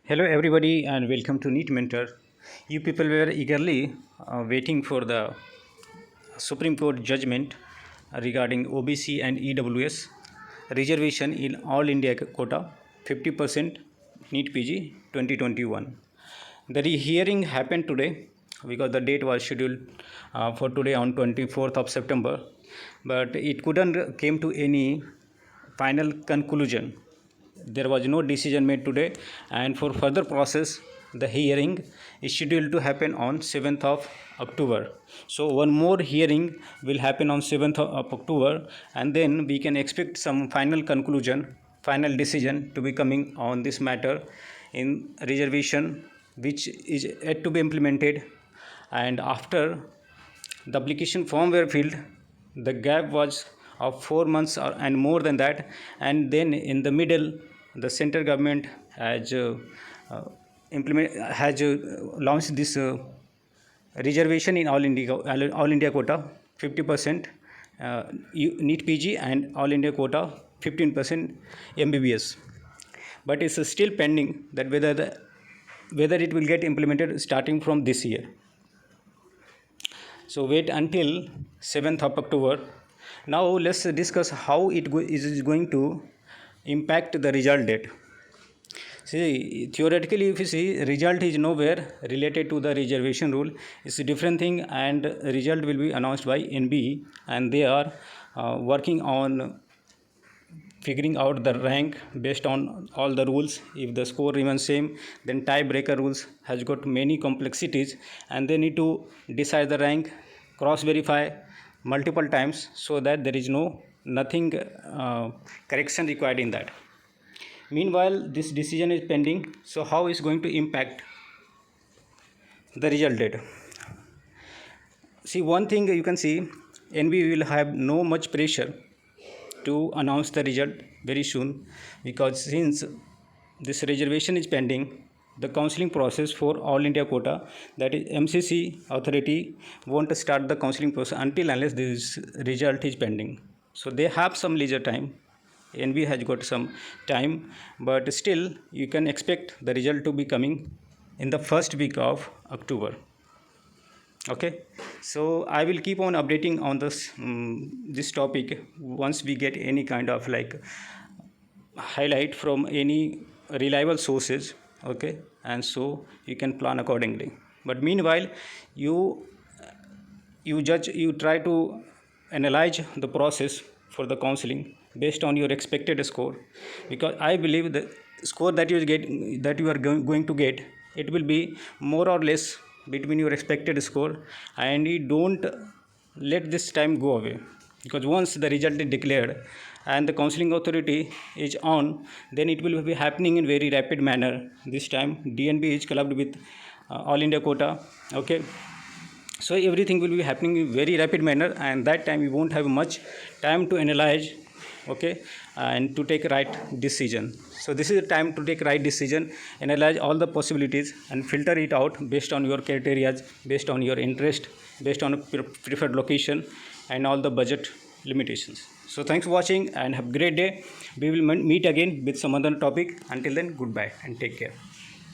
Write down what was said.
Hello, everybody, and welcome to NEET Mentor. You people were eagerly waiting for the Supreme Court judgment regarding OBC and EWS reservation in All India quota 50% NEET PG 2021. The hearing happened today because the date was scheduled for today on 24th of September, but it couldn't came to any final conclusion. There was no decision made today, and for further process the hearing is scheduled to happen on 7th of October. So one more hearing will happen on 7th of October, and then we can expect some final conclusion, final decision to be coming on this matter in reservation which is yet to be implemented. And after the application form were filled, the gap was of 4 months and more than that, and then in the middle the central government has launched this reservation in all India quota 50% NEET PG and all India quota 15% MBBS, but it's still pending that whether it will get implemented starting from this year. So wait until 7th of October. Now let's discuss how it is going to impact the result date. See, theoretically, if you see, result is nowhere related to the reservation rule. It's a different thing, and result will be announced by NBE, and they are working on figuring out the rank based on all the rules. If the score remains same, then tiebreaker rules has got many complexities, and they need to decide the rank, cross verify multiple times, so that there is nothing correction required in that. Meanwhile, this decision is pending. So how is going to impact the result date? See, one thing you can see, NBE will have no much pressure to announce the result very soon, because since this reservation is pending, the counseling process for all India quota, that is MCC authority, won't start the counseling process until unless this result is pending. So they have some leisure time. NB has got some time, but still you can expect the result to be coming in the first week of October. Okay, so I will keep on updating on this topic once we get any kind of like highlight from any reliable sources. Okay, and so you can plan accordingly. But meanwhile, you try to analyze the process for the counseling based on your expected score, because I believe the score that you are going to get, it will be more or less between your expected score, and you don't let this time go away, because once the result is declared and the counseling authority is on, then it will be happening in very rapid manner. This time DNB is clubbed with all India quota. Okay, so everything will be happening in very rapid manner, and that time you won't have much time to analyze, okay, and to take right decision. So this is the time to take right decision, analyze all the possibilities and filter it out based on your criteria, based on your interest, based on preferred location and all the budget limitations. So thanks for watching and have a great day. We will meet again with some other topic. Until then, goodbye and take care.